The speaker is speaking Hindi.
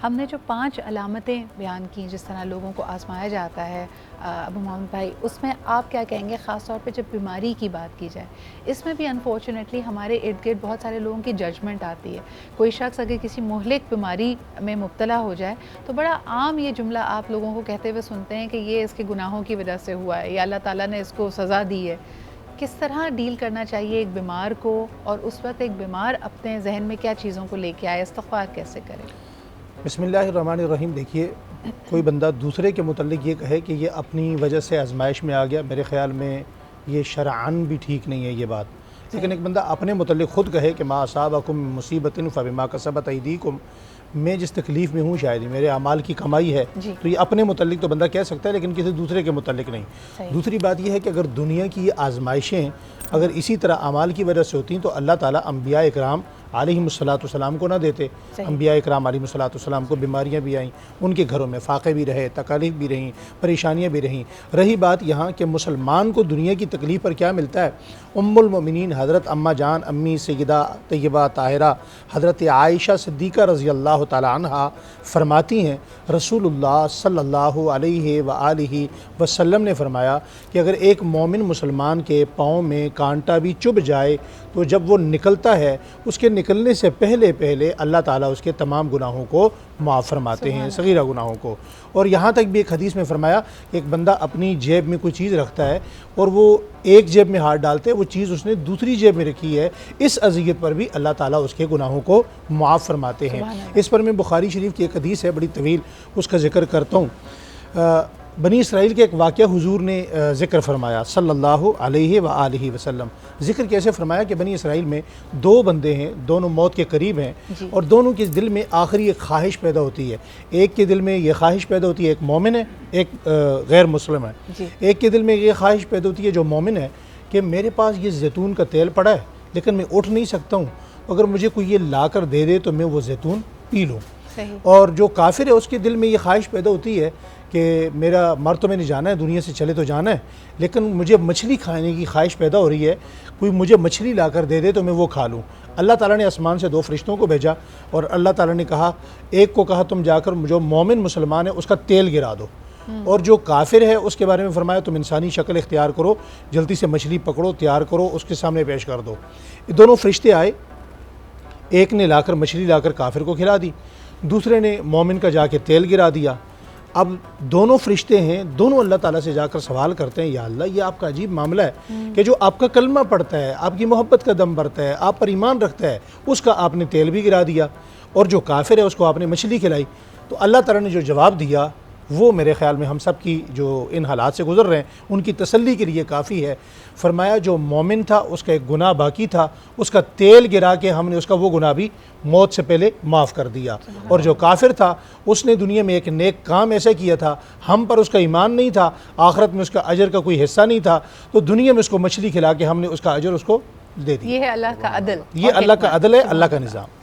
हमने जो 5 अलामतें बयान की जिस तरह लोगों को आजमाया जाता है अबू मोहम्मद भाई, उसमें आप क्या कहेंगे? ख़ास तौर पे जब बीमारी की बात की जाए, इसमें भी अनफॉर्चुनेटली हमारे इर्द गिर्द बहुत सारे लोगों की जजमेंट आती है। कोई शख्स अगर किसी मुहलिक बीमारी में मुब्तला हो जाए तो बड़ा आम ये जुमला आप लोगों को कहते हुए सुनते हैं कि ये इसके गुनाहों की वजह से हुआ है या अल्लाह ताला ने इसको सज़ा दी है। किस तरह डील करना चाहिए एक बीमार को, और उस वक्त एक बीमार अपने जहन में क्या चीज़ों को लेके आए, इस्तिग़फ़ार कैसे करें? बिस्मिल्लाहिर्रहमानिर्रहीम। देखिए, कोई बंदा दूसरे के मुतल्लिक़ ये कहे कि ये अपनी वजह से आजमाइश में आ गया, मेरे ख़्याल में ये शरअन भी ठीक नहीं है ये बात। लेकिन एक बंदा अपने मुतल्लिक़ ख़ुद कहे कि मा असाबकुम मुसीबतिन फ़बिमा कसबत अयदीकुम, मैं जिस तकलीफ़ में हूँ शायद ही मेरे अमाल की कमाई है, तो ये अपने मुतल्लिक़ तो बंदा कह सकता है, लेकिन किसी दूसरे के मुतल्लिक़ नहीं। दूसरी बात यह है कि अगर दुनिया की ये आजमाइशें अगर इसी तरह अमाल की वजह से होती तो अल्लाह ताला अंबिया इकराम अलैहिमुस्सलातुस्सलाम को ना देते। अंबिया इकराम अलैहिमुस्सलातुस्सलाम को बीमारियाँ भी आईं, उनके घरों में फ़ाक़े भी रहे, तकालीफ भी रहीं, परेशानियाँ भी रहीं। रही बात यहाँ कि मुसलमान को दुनिया की तकलीफ़ पर क्या मिलता है, उम्मुल मोमिनीन हज़रत अम्मा जान अम्मी सय्यदा तय्यबा ताहिरा हज़रत आयशा सिद्दीक़ा रज़ी अल्लाह ताला अन्हा फरमाती हैं, रसूलुल्लाह सल्लल्लाहु अलैहि व आलिहि वसल्लम ने फरमाया कि अगर एक मोमिन मुसलमान के पाँव में कांटा भी चुभ जाए तो जब वो निकलता है उसके निकलने से पहले पहले अल्लाह ताला उसके तमाम गुनाहों को माफ़ फरमाते हैं, सगीरा गुनाहों को। और यहाँ तक भी एक हदीस में फरमाया कि एक बंदा अपनी जेब में कोई चीज़ रखता है और वो एक जेब में हाथ डालते है, वो चीज़ उसने दूसरी जेब में रखी है, इस अज़ियत पर भी अल्लाह ताला उसके गुनाहों को माफ़ फरमाते हैं। इस पर मैं बुखारी शरीफ की एक हदीस है बड़ी तवील, उसका ज़िक्र करता हूँ। बनी इसराइल के एक वाक़या हुजूर ने ज़िक्र फरमाया सल्लल्लाहु अलैहि व आलिहि वसल्लम। ज़िक्र कैसे फरमाया कि बनी इसराइल में दो बंदे हैं, दोनों मौत के करीब हैं और दोनों के दिल में आखिरी एक ख्वाहिश पैदा होती है। एक के दिल में ये ख्वाहिश पैदा होती है, एक मोमिन है, एक गैर मुस्लिम है। एक के दिल में ये ख्वाहिश पैदा होती है जो मोमिन है कि मेरे पास ये जैतून का तेल पड़ा है लेकिन मैं उठ नहीं सकता हूँ, अगर मुझे कोई ये ला कर दे दे तो मैं वो जैतून पी लूँ। और जो काफिर है उसके दिल में ये ख्वाहिश पैदा होती है कि मेरा मर तो मैंने जाना है, दुनिया से चले तो जाना है, लेकिन मुझे मछली खाने की ख्वाहिश पैदा हो रही है, कोई मुझे मछली ला कर दे दे तो मैं वो खा लूँ। अल्लाह ताला ने आसमान से दो फरिश्तों को भेजा और अल्लाह ताला ने कहा, एक को कहा तुम जाकर जो मोमिन मुसलमान है उसका तेल गिरा दो, और जो काफिर है उसके बारे में फरमाया तुम इंसानी शक्ल इख्तियार करो, जल्दी से मछली पकड़ो, तैयार करो, उसके सामने पेश कर दो। दोनों फरिश्ते आए, एक ने लाकर मछली लाकर काफिर को खिला दी, दूसरे ने मोमिन का जाके तेल गिरा दिया। अब दोनों फरिश्ते हैं, दोनों अल्लाह ताला से जाकर सवाल करते हैं, या अल्लाह ये आपका अजीब मामला है कि जो आपका कलमा पढ़ता है, आपकी मोहब्बत का दम भरता है, आप पर ईमान रखता है, उसका आपने तेल भी गिरा दिया और जो काफिर है उसको आपने मछली खिलाई। तो अल्लाह ताला ने जो जवाब दिया वो मेरे ख़्याल में हम सब की जो इन हालात से गुज़र रहे हैं उनकी तसल्ली के लिए काफ़ी है। फरमाया जो मोमिन था उसका एक गुनाह बाकी था, उसका तेल गिरा के हमने उसका वो गुनाह भी मौत से पहले माफ़ कर दिया, और जो काफिर था उसने दुनिया में एक नेक काम ऐसा किया था, हम पर उसका ईमान नहीं था, आखिरत में उसका अजर का कोई हिस्सा नहीं था, तो दुनिया में उसको मछली खिला के हमने उसका अजर उसको दे दिया। ये है अल्लाह का अदल, ये अल्लाह का अदल है, अल्लाह का निज़ाम।